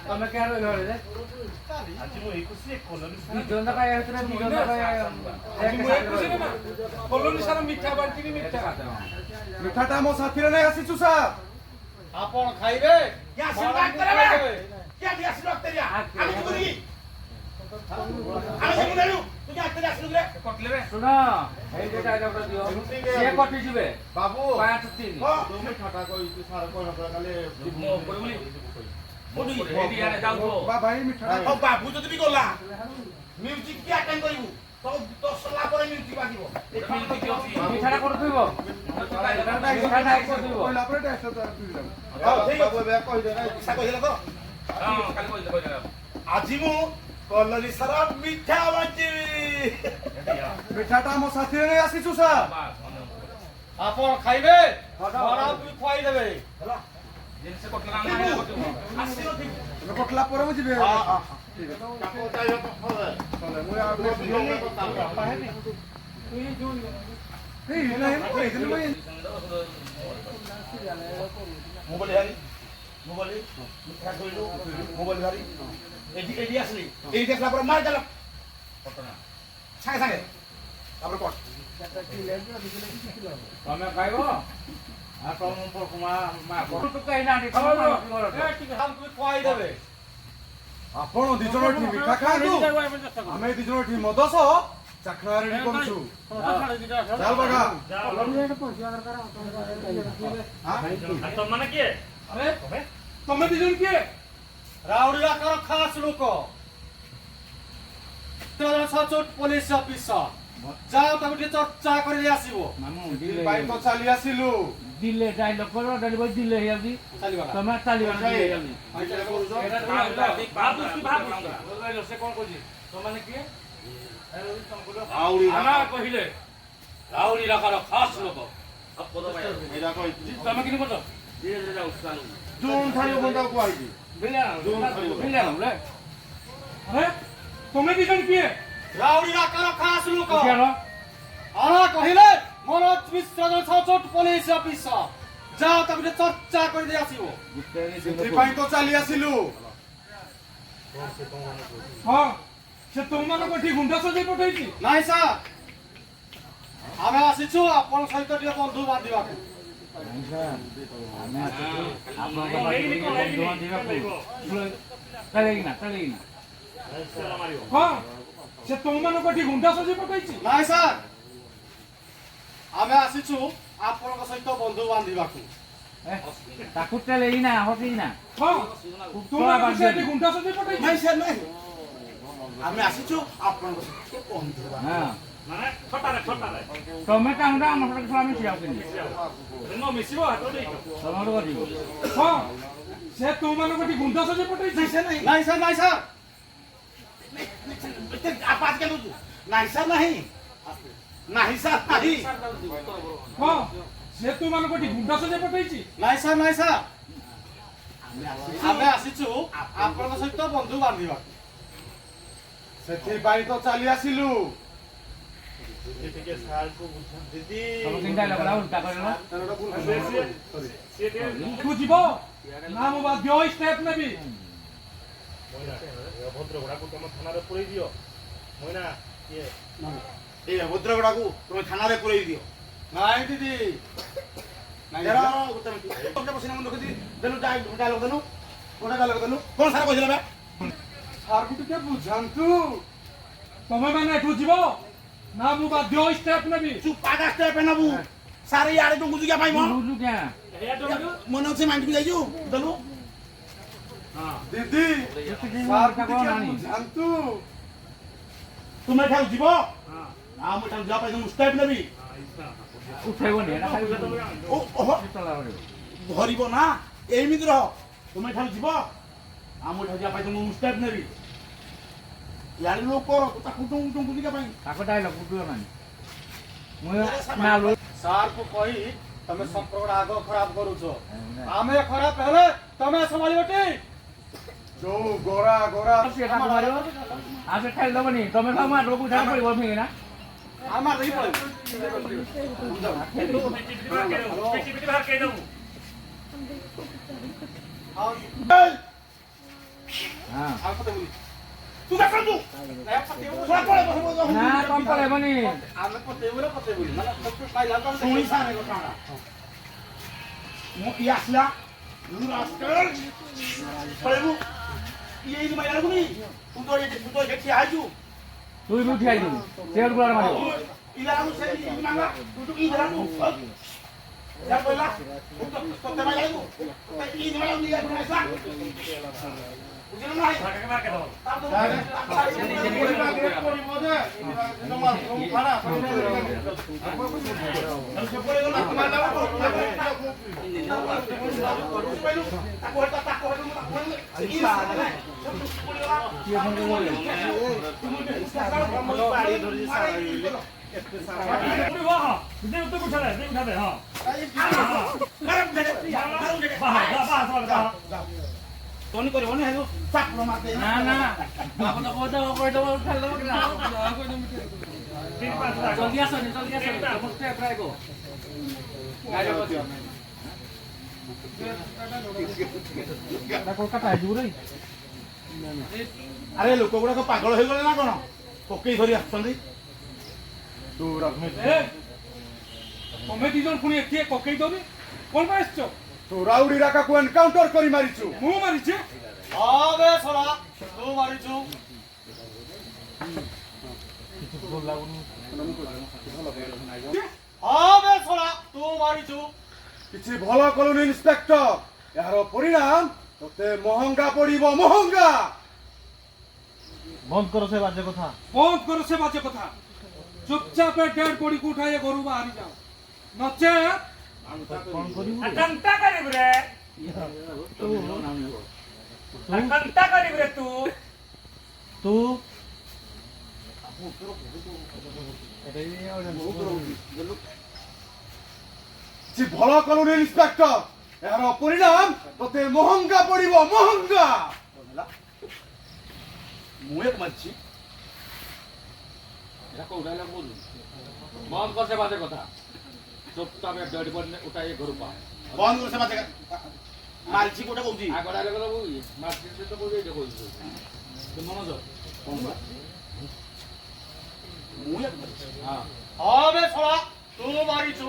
ତମେ କେହାର ଘରେ ଆଜି ମୁଁ ଏକୁସି କଲୋନି ଦିଜନ କାୟ ହେତରା ଦିଜନ କଲୋନି ସାରା ମିଠା ବାଣ୍ଟିକି ମିଠା ମିଠାଟା ମୋ ସାଥିରେ ନେଇ ଆସିଛୁ ସାର୍। ଆପଣ ଖାଇବେ ଶୁଣ ଏଇ ଯେ ଡାଇଲଗ୍ ଦିଅ ସିଏ କଟି ଯିବେ ବାବୁ 5 3 তুমি ঠাটা কইছি সারা কই নকরা কালে ବା ଭାଇ ମିଠାଟା ବାବୁ ଯଦି ବି ଗଲା ମ୍ୟୁଜିକ କି ଆଟେଣ୍ଡ କରିବୁ ତ 10 ଲା ପରେ ମ୍ୟୁଜିକ ବାଜିବ ମିଠାଟା କରୁଥିବ ମିଠାଟା କରୁଥିବ କହିଲା ପରେ ଟେଷ୍ଟ ତାର ପିଇଲା। ବାବୁ ଏବେ କହି ଦେ ନା ଇଚ୍ଛା କହିଦେଲ ତ ଆଜି ମୁଁ କଲୋନି ସାରା ମିଠା ବାଣ୍ଟିବି ମିଠାଟା ମୋ ସାଥିରେ ନେଇ ଆସିଛୁ ସାର୍। ଆପଣ ଖାଇବେ ଖରାପ ଖୁଆଇଦେବେ ହେଲା କଟିଲା ପରେ ମୁଁ ଯିବି। ଠିକ୍ ଅଛି କାପ ଚାଇବ ତ হবে ଚଲେ ମୁଁ ଆଉ ଏଇ ନାହିଁ ମୁଁ ଏଇଦିନ ମୁଁ ମୁଁ ବୋଲି ହାରି ମୁଁ ବୋଲି ମିଠା କହିଲୁ ମୁଁ ବୋଲି ହାରି ଏଠି ଆସିଲି ଏଇଠି ଆସିଲା ପରେ ମାରି ଦେଲ ସାଙ୍ଗେ ସାଙ୍ଗେ ତାପରେ କଟ ତମେ ଖାଇବ ଆଉ ତମ ମା ତୁ କାହିଁ ନା ଖୁଆଇଦେବେ ଆପଣ ଦି ଜଣ ଏଠି ମିଠା ଖାଆନ୍ତୁ ଆମେ ଦି ଜଣ ଏଠି ମଦ ସହ ଚାଖଣା ରେଡି କରୁଛୁ। ଚାଲ ବାଘା ତମେ କିଏ ତମେ ଦି ଜଣ କିଏ ରାଉଡି ଆକାର ଖାସ ଲୋକ ସଚୋଟ ପୋଲିସ ଅଫିସର ଯାଅ ତାକୁ ଟିକେ ଚର୍ଚ୍ଚା କରି ଆସିବ ପାଇଁ ତ ଚାଲି ଆସିଲୁ। ଦିଲେ ଡାଇଲଗ୍ କର ଡାଇଲଗ୍ ଦିଲେ ହେଇଯାଉଛି ତମେ ଚାଲିବା ସେ କଣ କହୁଛି ତମାନେ କିଏ କହିଲେ ରାଉଡି ଆକାର ଖାସ ଲୋକ ଏଇଟା କହିଛି ତମେ କିନି କରୁଛ ଜୁନ୍ ଥାଳିବ ବନ୍ଦାକୁ କୁଆଇଛି ତମେ ଦି ଜଣ କିଏ ରାଉଡି ଆକାର ଖାସ ଲୋକ କହିଲେ ମନୋଜ ମିଶ୍ର ସଚୋଟ ପୋଲିସ ଅଫିସର ଯାଅ ତାକୁ ଟିକେ ଚର୍ଚ୍ଚା କରି ଦେଇ ଆସିବ ସେଥିପାଇଁ ତ ଚାଲି ଆସିଲୁ। ହଁ ସେ ତୁମମାନଙ୍କୁ ଏଠି ଗୁଣ୍ଡା ସଜେଇ ପଠେଇଛି ନାଇଁ ସାର୍ ଆମେ ଆସିଛୁ ଆପଣଙ୍କ ସହିତ ଟିକେ ବନ୍ଧୁ ବାନ୍ଧିବାକୁ ହଁ ସେ ତୁମମାନଙ୍କୁ ଏଠି ଗୁଣ୍ଡା ସଜେଇ ପଠେଇଛି ନାଇଁ ସାର୍ ଆମେ ଆସିଛୁ ଆପଣଙ୍କ ସହିତ ବନ୍ଧୁ ବାନ୍ଧିବାକୁ ତାକୁ ଚଲେଇନା ହଟିନା ହଁ ତୁମମାନଙ୍କୁ ସେ ଏଠି ଗୁଣ୍ଡା ସଜେଇ ପଠେଇଛି ନାଇଁ ସାର୍ ନାଇଁ ଆମେ ଆସିଛୁ ଆପଣଙ୍କ ସହିତ ବନ୍ଧୁ ତମେ କାହୁଁଟା ଆମ ସହିତ ଖେଳ ମିଶି ଯାଉଛନ୍ତି ତମର କରିବ ହଁ ସେ ତୁମମାନଙ୍କୁ ଏଠି ଗୁଣ୍ଡା ସଜେଇ ପଠେଇଛି ନାଇଁ ସାର୍ ନାଇଁ ସାର୍ ନାଇଁ ସାର୍ ଆପାତ କେନ ନାଇଁ ସାର୍ ନାହିଁ ନାହିଁ ସାର୍ ନାହିଁ ହଁ ସେ ତୁମମାନଙ୍କୁ ଏଠି ଗୁଣ୍ଡା ସଜେଇ ପଠେଇଛି ନାଇଁ ସାର୍ ନାଇଁ ସାର୍ ଆମେ ଆସିଛୁ ଆପଣଙ୍କ ସହିତ ବନ୍ଧୁ ବାନ୍ଧିବାକୁ ସେଥିପାଇଁ ତ ଚାଲି ଆସିଲୁ। ଟିକେ ସାରକୁ ବୁଝାନ୍ତି ଦିଦି ତମ ତିନିଟା ଲୋକ ଉଲ୍ଟା କରିଲ ତୁ ଯିବ ନା ମୁଁ ବାଧ୍ୟ ଷ୍ଟେପ୍ ନେବି ଭଦ୍ରଗଡ଼ାକୁ ତମ ଥାନାରେ ପୁରେଇ ଦିଅ ମଇନା କିଏ এই ভদ্রগড়াকু তুমি থানারে পুরাই দিও ନାଇଁ ଦିଦି কোন সারা কইছিল বে ସାର୍କୁ ଟିକେ ବୁଝାନ୍ତୁ ତମେ ମାନେ ଏଠୁ ଯିବ ନା ମୁଁ ବାଧ୍ୟ ଷ୍ଟେପ୍ ନେବି চুপ পাগা স্টেপ নেবু সারে ইয়ারে ডঙ্গু জুগা পাইম ବୁଝୁ କିଆଁ মনে হচ্ছে মাইন্ড যাইছু দেলু ଦିଦି ସାର୍କୁ ଟିକେ ବୁଝାନ୍ତୁ। তুমি এখানে যাব না আমি এখানে যা পাইম স্টেপ নেবি ଉଠେଇବନି ଏଟା ଖାଲି ও ওহ ଚଲା କରିବ ধরিব না এইমিতি রহ তুমি এখানে যাব আমি এখানে যা পাইম স্টেপ নেবি ইয়ারে লোক কর তাকু ডঙ্গু জুগা পাই ତାକୁ ଡାଇଲଗ୍ ବୁଝିବ ନାହିଁ ମୁଁ ନାଲୁ ସାର୍କୁ କହି ତମେ ସମ୍ପର୍କଟା ଆଗ ଖରାପ କରୁଛ ଆମେ ଖରାପ ହେଲେ ତମେ ସମ୍ଭାଳିବଟି ଯୋଉ ଗୋରା ଗୋରା ସେ ତାକୁ ମାରିବ ଆଉ ସେ ଠେଲି ଦେବନି ତମେ ସବୁ ଆଗକୁ ଉଠାଇ ପଡ଼ିବ ଫିଙ୍ଗି ନା আমার দেখি পড়ে পিটি বাহার কে দেবো আর কথা বলি তুই দেখ তু না পতে তোরা পড়ে বসে বসে না কম পড়ে বনি আমি পতে বলি মানে সব পাইলাম তো শুনি সারে কথা না মো ইয়াসলা নু রাস্কাল পড়েবু এই নি মাইলা গুনি তুই তো দেখি আইজু তুই উঠি আই দিবি চেয়ার গুলার মারিব ইলা নু সে ই মাঙ্গা তুই কি ধরা নু যা কইলা তো তে মাইলা গু ই নি মাইলা নি গা নাইসা বুঝিনা নাই ভাগে মার কে দাও পুরি বাহ দে উত্তর উঠালে দে উঠাবে হ্যাঁ বাহ তোনি করে বনে হেলো চাপড় মারতে না না বাবা তো কই দাও উঠাল দাও না তিন পাঁচ লাখ জলদি আসো সমস্ত ট্রাই গো গাড়ি পড়ছি না কলকাতা আইবু রে আরে লোক গুড়াক পাগল হয়ে গলে না কোন পকেই ধরি আসছন্তি ତୁ ରଖ এ তুমি দুজন পুনি একে ককেই দবি কোন পাইছ ତୁ ରାଉଡି ରାକାକୁ ଏନକାଉଣ୍ଟର କରି ମାରିଛୁ মু মারিছে আবে সরা তু মারিছু আবে সরা তু মারিছু କିଛି ଭଲ କଲୁନି ଇନ୍ସପେକ୍ଟର ଏହାର ପରିଣାମ ତତେ ମହଙ୍ଗା ପଡିବ ମହଙ୍ଗା বন্ধ করো সে বাজে কথা চুপচাপ ডেড বডি কো উঠাইয়ে ঘরু বাহারি যাও নচে कंटा करीब रे कंटा करीब रे तू କିଛି ଭଲ କଲୁନି ଇନ୍ସପେକ୍ଟର ଏହାର ପରିଣାମ ତତେ ମହଙ୍ଗା ପଡିବ ମହଙ୍ଗା ମୁଁ ଏକ ମାରଛି এটা কো উঠাইলে বল বন্ধ করছে বাজে কথা চুপচাপ ডেড বডি উঠাইয়ে ঘরু পা বন্ধ করছে মাঝে মারছি কোটা কইছি আগড় আগে কথা বলি মারতে তো বলি এটা কইছো তো মনোযোগ ମୁଁ ଏକ ମାরছি হ্যাঁ আবে সরা তু মারিছু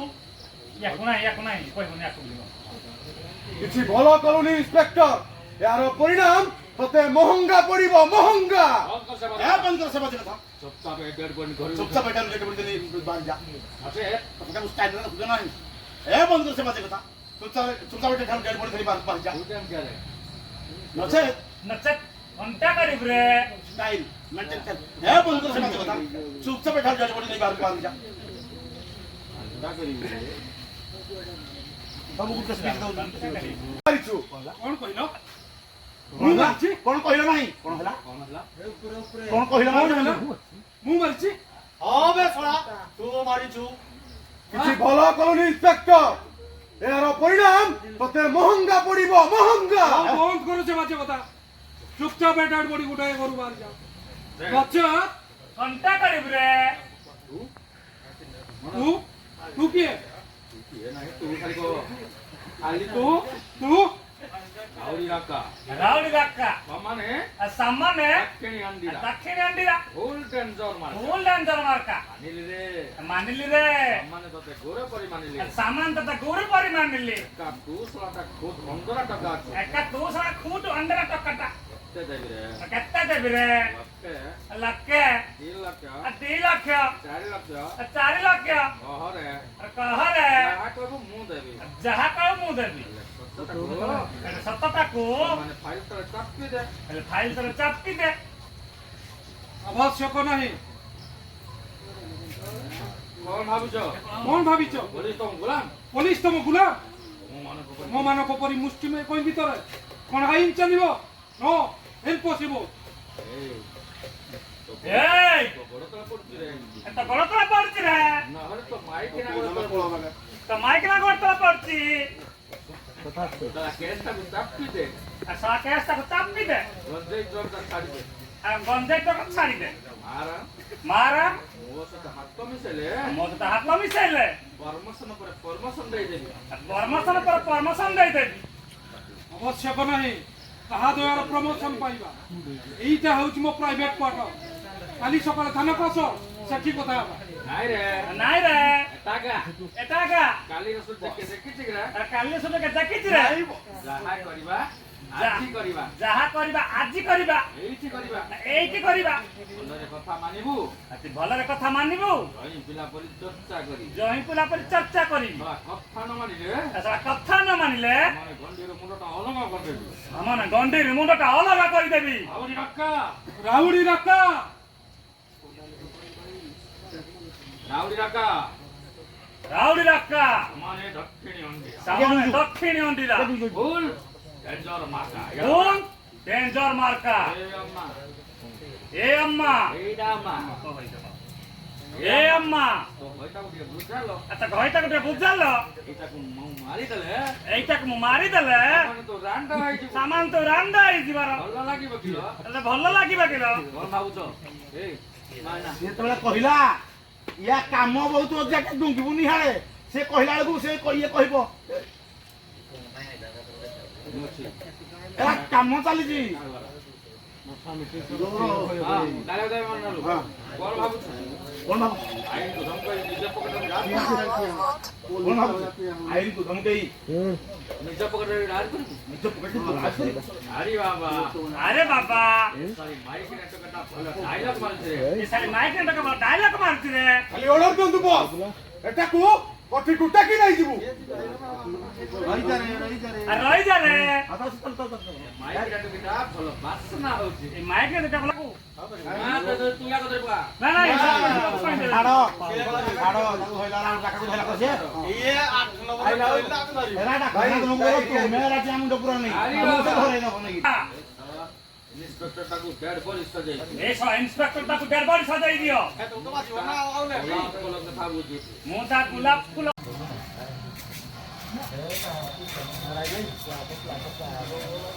এক নাই কই বনে এক বলি କିଛି ଭଲ କଲୁନି ଇନ୍ସପେକ୍ଟର ଏହାର ପରିଣାମ ତତେ ମହଙ୍ଗା ପଡିବ ମହଙ୍ଗା বন্ধ করছে এ বাজে বন্ধ করছে মাঝে কথা চুপচাপ ডেড বডি ঘরু চুপচাপ এটা লেটে বলতে বাড়ি যা আছে তোকে স্টাইল না বুঝে নাই এ বন্ধ করছে মাঝে কথা চুপচাপ এটা ঠাম ডেড বডি ধরি বাড়ি যা উঠাম কে রে নছে नचत कंटा करीब रे স্টাইল মেইনটেইন কর এ বন্ধ করছে মাঝে কথা চুপচাপ এটা ডেড বডি ধরি বাড়ি যা দা করি বাবু কুকে স্পিচ দাও ମାରିଛୁ কোন কইল ମୁଁ ମାରଛି কোন কহিল নাই কোন হলা কোন হলা কোন কহিল নাই মু মারিছি আবে সরা তু মারিছু କିଛି ଭଲ କଲୁନି ଇନ୍ସପେକ୍ଟର ଏହାର ପରିଣାମ ତତେ ମହଙ୍ଗା ପଡିବ ମହଙ୍ଗା বন্ধ করছে বাজে কথা চুপচাপ ডেড বডি উঠাইয়ে ঘরু বাহারি যাও নচে कंटा करीब रे তু কি এ নাই তুই খালি কো খালি তু তু আউরি রাকা राउडी रक्का মানে सामाने কেনি আন্দিরা दक्षिण अंडीरा ফুল টেনশন মার फूल डेंजर मारका আনিলি রে मानिली रे মানে তোতে গোরে পরি মানিলি सामान तता गोरी परी मानिली কা 200 খুদ 15 টাকা আছে एका दूसरा खूट अंडर टकटा তে দেবি রে केत्ता देबी रे লক্ষে लक्के 3 লাখ 3 लाख 4 লাখ 4 लाख ওহরে कह रे যাহা কইবো মু দেবি जहा कहो मु देबी सत्तटा को মানে ফাইল তরে চাপি দে फाइल तर चापटी दे আবশ্যক নাহি কোন ভাবিছ কোন ভাবিছ বলিস তো গোলাম পুলিশ তম গুলা মু মানে কো মো মানক পরি মুষ্টি মে কই ভিতরে কোন আইন চালিব নো ইম্পসিবল এই এই তো বড় তো পড়ছি রে এত গড়তলা পড়ছি রে না হলে তো মাইক না করে তো মাইক না গড়তলা পড়ছি দাদা কেসটা চাপি দে আর সা কেসটা চাপটি দে গঞ্জে জোরদার ছাড়ি দে আর গঞ্জে তো ছাড়ি দে মারা মারা মু ମୋ ସହିତ ହାତ ମିଶେଇଲେ ମୋ ସହିତ ହାତ ମିଶେଇଲେ ପ୍ରମୋସନ ପରେ ପ୍ରମୋସନ ଦେଇଦେବି। ପ୍ରମୋସନ ପରେ ପ୍ରମୋସନ ଦେଇଦେବି। ଆବଶ୍ୟକ ନାହିଁ ତାହା ଦ୍ୱାରା ପ୍ରମୋସନ ପାଇବା। ଏଇଟା ହେଉଛି ମୋ ପ୍ରାଇଭେଟ କ୍ୱାର୍ଟର। କାଲି ସକାଳେ ଥାନାକୁ ଆସ, ସେଠି କଥା ହେବା। ନାଇଁ ରେ ନାଇଁ ରେ ଏଟାକା ଏଟାକା କାଲିର ସୂର୍ଯ୍ୟ ଦେଖିଛି କି ରେ? କାଲି ସୁଦ୍ଧା ଦେଖିଛି ରେ। ଯାହା କରିବା ଆଜି କରିବା, ଯାହା କରିବା ଆଜି କରିବା, ଏଇଠି କରିବା, ଏଇଠି କରିବା। ଭଲରେ କଥା ମାନିବୁ, ଭଲରେ କଥା ମାନିବୁ, ଜଇଁ ପିଲା ପରି ଚର୍ଚ୍ଚା କରି ଜଇଁ ପିଲା ପରି ଚର୍ଚ୍ଚା କରିବି। କଥା ନ ମାନିଲେ କଥା ନ ମାନିଲେ ମାନେ ଗଣ୍ଡିର ମୁଣ୍ଡଟା ଅଲଗା କରିଦେବି। ମାନେ ଗଣ୍ଡିର ମୁଣ୍ଡଟା ଅଲଗା କରିଦେବି। ଆହୁରି ରକା ରାଉଡି ରକା ରାଉଡି ରକା ରାଉଡି ରକା ମାନେ ଦକ୍ଷିଣୀ ଅଣ୍ଡିରା ସାମନେ ଦକ୍ଷିଣୀ ଅଣ୍ଡିରା ଭୁଲ ଡେଞ୍ଜର ମାର୍କା ଭୁଲ ଡେଞ୍ଜର ମାର୍କା। ଏ ଅମ୍ମା ଏ ଅମ୍ମା ଏଇଟା ଅମ୍ମା ଏ ଅମ୍ମା ତ ହଇତାକୁ ଟିକେ ବୁଝାଲ। ଆଚ୍ଛା ଘଇଟାକୁ ଟିକେ ବୁଝାଲ। ଏଇଟାକୁ ମୁଁ ମାରିଦେଲେ ଏଇଟାକୁ ମୁଁ ମାରିଦେଲେ ମାନେ ତ ରାଣ୍ଡ ହେଇଯିବ। ସାମାନ ତ ରାନ୍ଦା ହେଇଯିବାର। ଭଲ ଲାଗିବ କିଲୋ? ହେଲେ ଭଲ ଲାଗିବ କିଲୋ? କଣ ଭାବୁଛ? ଏ ମାଇନା ସେ ଯେତେବେଳେ କହିଲା ୟା କାମ ବହୁତ ଅଜାକେ ଡୁଙ୍ଗିବୁ ନିହାଳେ, ସେ କହିଲା ବେଳକୁ ସେ ଇଏ କହିବ ମୁଁ ଅଛି। ଏରା କାମ ଚାଲିଛି। ଡାଇରେକ୍ଟ ଦେବେ ମନାଲୁ। କଣ ଭାବୁଛୁ? କଣ ଭାବୁ ଆଇନକୁ ଧମକାଇ ନିଜ ପକେଟରେ ଗାଡ଼ି କଣ ଭାବୁଛୁ? ଆଇନକୁ ଧମକେଇ ନିଜ ପକେଟରେ ଗାଡ଼ି କରିବୁ। ନିଜ ପକେଟରେ ତଲାସ କରିବୁ। ଆରେ ବାବା ଆରେ ବାବା ସରି ମାଇକ ନେଟକଟା ଭଲ ଡାଇଲଗ ମାରୁଛି ରେ। ଏ ସାରି ମାଇକ ଡାଇଲଗ ମାରୁଛି ରେ। ଖାଲି ଅର୍ଡର ଦିଅନ୍ତୁ ବସ୍। ଏଟାକୁ କଠି କୁଟାକି ନେଇଯିବୁ। আর রই যা রে ମାଇକ ନେଟକଟା ଭଲ ବାସ୍ନା ହଉଛି। এই মাইক এটা বলা কো ମା ତ ତୁ ୟା କଥା କୁଆ। না না ଛାଡ଼ ଛାଡ଼ ତାକୁ ହଇଲା ଡାକାକୁ ଧଇଲା କସି ଏରା ଡାକା ତୁମେ ରାଜି ଆମ ଡପୁର ନେଇ ଧରେଇ ନବ ନେଇ ଇନ୍ସପେକ୍ଟର ତାକୁ ଡେଡ୍ ବଡି ସଜାଇଛି। এই সব ইন্সপেক্টর তাকু ডেড বডি সাজাই দিও। গোলাପ ଫୁଲ କଥା ବୁଝୁଛି। মু তা গোলাপ ফুল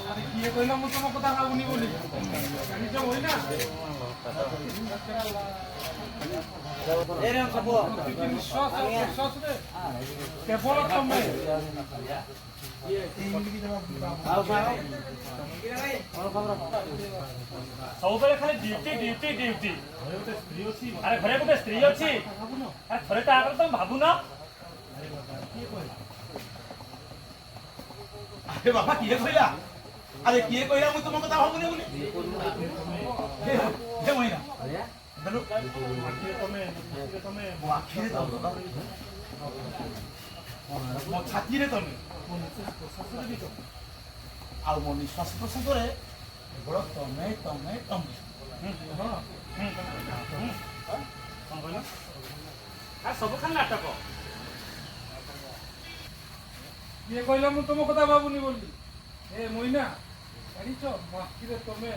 ଆରେ କିଏ କହିଲା ମୁଁ ତମ କଥା ଭାବୁନି ବୋଲି? ଜାଣିଛ ମହିନା ବିଶ୍ୱାସରେ କେବଳ ତମେ ସବୁବେଳେ ଖାଲି ଡ୍ୟୁଟି ଡ୍ୟୁଟି ଡ୍ୟୁଟି। আরে ঘরে গোটে স্ত্রী ଅଛି। আরে থরে তা আগে তুমি ভাবুন। আরে বাবা কিଏ କହିଲା? আরে কিଏ କହିଲା ମୁଁ ତମ କଥା ଭାବୁନି ବୋଲି? ହେ ମହିନା ଦେଲୁ ମୋ ଆଖିରେ ତମେ ମୋ ଛାତିରେ ତମେ ଆଉ ମୋ ନିଶ୍ୱାସ ପ୍ରଶ୍ୱାସରେ କେବଳ ତମେ ତମେ ତମେ। କଣ କହିଲ? আর সব খান নাটক। କିଏ କହିଲା ମୁଁ ତମ କଥା ଭାବୁନି ବୋଲି? ଏ ମହିନା ଜାଣିଛ ମୋ ଆଖିରେ ତମେ,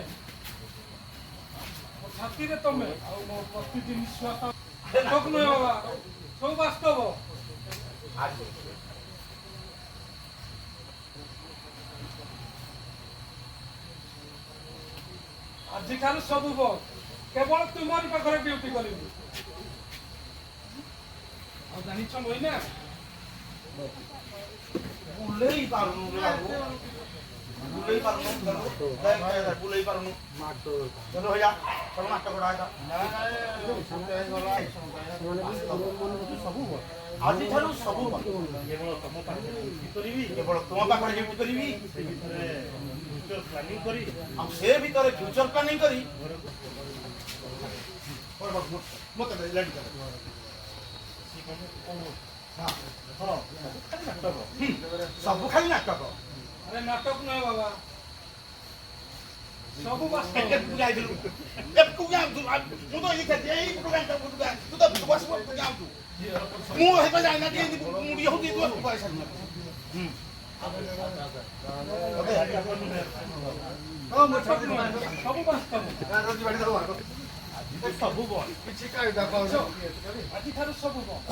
ମୋ ଛାତିରେ ତମେ, ଆଉ ମୋ ପ୍ରତିଟି ନିଶ୍ୱାସ ସତ ନୁହେଁ ବାବା, ସବୁ ବାସ୍ତବ। ଆଜିଠାରୁ ସବୁ ବନ୍ଦ, କେବଳ ତୁମରି ପାଖରେ ଡ୍ୟୁଟି କରିବି। ଆଉ ଜାଣିଛ ମହିନା ବୁଲେଇ ପାରୁନୁ ବୁଲେଇ ପାରୁନୁ ବୁଲେଇ ପାରୁନୁ ଚলো ହଇଆ ଚলো ନାଟକ ଗୁଡ଼ା ଆଜିଠାରୁ ସବୁ কেবল তম পাখে ডিউটি করিবি। କେବଳ ତୁମ ପାଖରେ ଡ୍ୟୁଟି କରିବି ফিউচর প্ল্যানিং করি ଆଉ ସେ ଭିତରେ ଫ୍ୟୁଚର ପ୍ଲାନିଂ କରି ମତେ ଲେଟ୍ କର ସବୁ ଖାଲି ନାଟକ। ଆରେ ନାଟକ ନୁହେଁ ବାବା, ସବୁ ବାସ୍ତବ। ଯାଇଥିଲୁ ମୁଁ ତ ଏଇ ତୁ ତ ବସିବ ଯାଆନ୍ତୁ ମୁଁ ହେବା ଯାଇନା ଇଏ ହଉଛି ତୁ ସବୁ ବାସ୍ତବ। ସବୁ ବନ୍ଦ ଆଜିଠାରୁ ସବୁ ବନ୍ଦ।